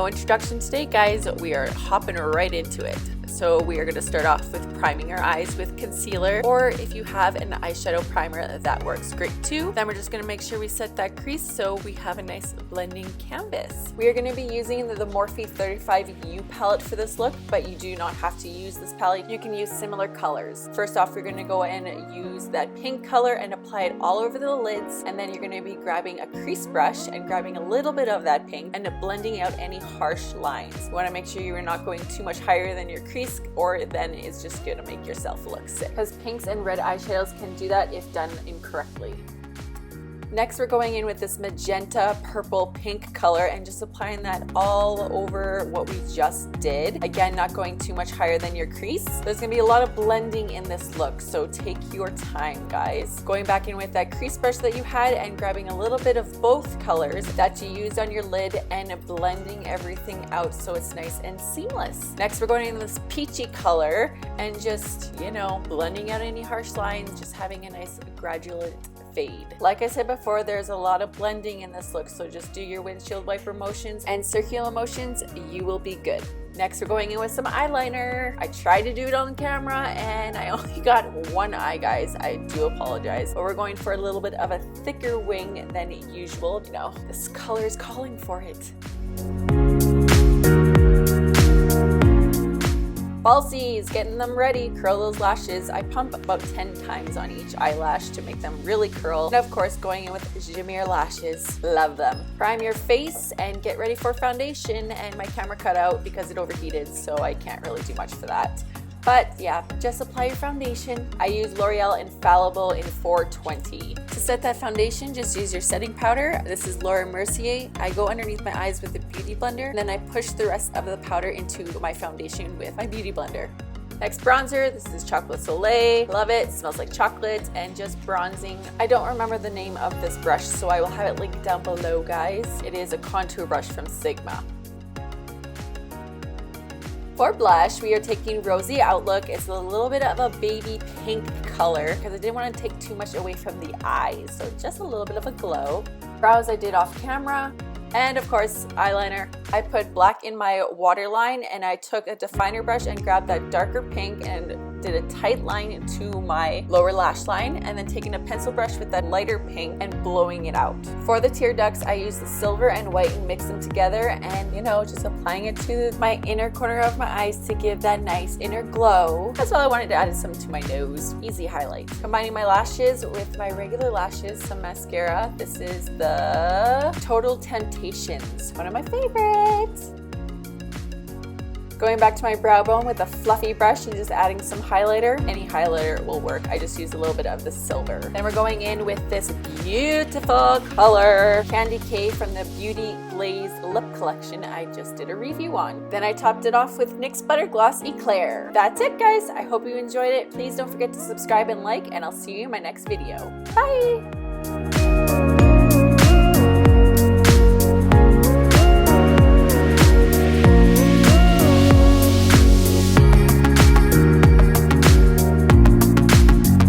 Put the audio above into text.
No introduction today, guys. We are hopping right into it. So we are going to start off with priming our eyes with concealer, or if you have an eyeshadow primer, that works great too. Then we're just going to make sure we set that crease so we have a nice blending canvas. We are going to be using the Morphie 35U palette for this look, but you do not have to use this palette. You can use similar colors. First off, we're going to go and use that pink color and apply it all over the lids, and then you're going to be grabbing a crease brush and grabbing a little bit of that pink and blending out any harsh lines. You want to make sure you're not going too much higher than your crease, or then it's just going to make yourself look sick, because pinks and red eyeshadows can do that if done incorrectly. Next, we're going in with this magenta purple pink color and just applying that all over what we just did. Again, not going too much higher than your crease. There's gonna be a lot of blending in this look, so take your time, guys. Going back in with that crease brush that you had and grabbing a little bit of both colors that you used on your lid and blending everything out so it's nice and seamless. Next, we're going in this peachy color and just, you know, blending out any harsh lines, just having a nice gradual fade. Like I said before, there's a lot of blending in this look, so just do your windshield wiper motions and circular motions, you will be good. Next, we're going in with some eyeliner. I tried to do it on camera and I only got one eye, guys. I do apologize. But we're going for a little bit of a thicker wing than usual. You know, this color is calling for it. Falsies, getting them ready. Curl those lashes. I pump about 10 times on each eyelash to make them really curl. And of course, going in with Jamir lashes. Love them. Prime your face and get ready for foundation. And my camera cut out because it overheated, so I can't really do much for that. But yeah, just apply your foundation. I use Loreal Infallible in 420. To set that foundation, just use your setting powder. This is Laura Mercier. I go underneath my eyes with a beauty blender, and then I push the rest of the powder into my foundation with my beauty blender. Next, bronzer. This is Chocolate Soleil. Love it. It smells like chocolate, and just bronzing. I don't remember the name of this brush, so I will have it linked down below, guys. It is a contour brush from Sigma. For blush, we are taking Rosy Outlook. It's a little bit of a baby pink color because I didn't want to take too much away from the eyes, so just a little bit of a glow. Brows I did off camera. And of course, eyeliner. I put black in my waterline and I took a definer brush and grabbed that darker pink and did a tight line to my lower lash line, and then taking a pencil brush with that lighter pink and blowing it out. For the tear ducts, I used the silver and white and mixed them together, and you know, just applying it to my inner corner of my eyes to give that nice inner glow. That's all I wanted to add, some to my nose. Easy highlight. Combining my lashes with my regular lashes, some mascara. This is the Total Temptations, one of my favorites. Going back to my brow bone with a fluffy brush and just adding some highlighter. Any highlighter will work. I just used a little bit of the silver. Then we're going in with this beautiful color, Candy K from the Beauty Blaze Lip Collection I just did a review on. Then I topped it off with NYX Butter Gloss Eclair. That's it, guys. I hope you enjoyed it. Please don't forget to subscribe and like, and I'll see you in my next video. Bye!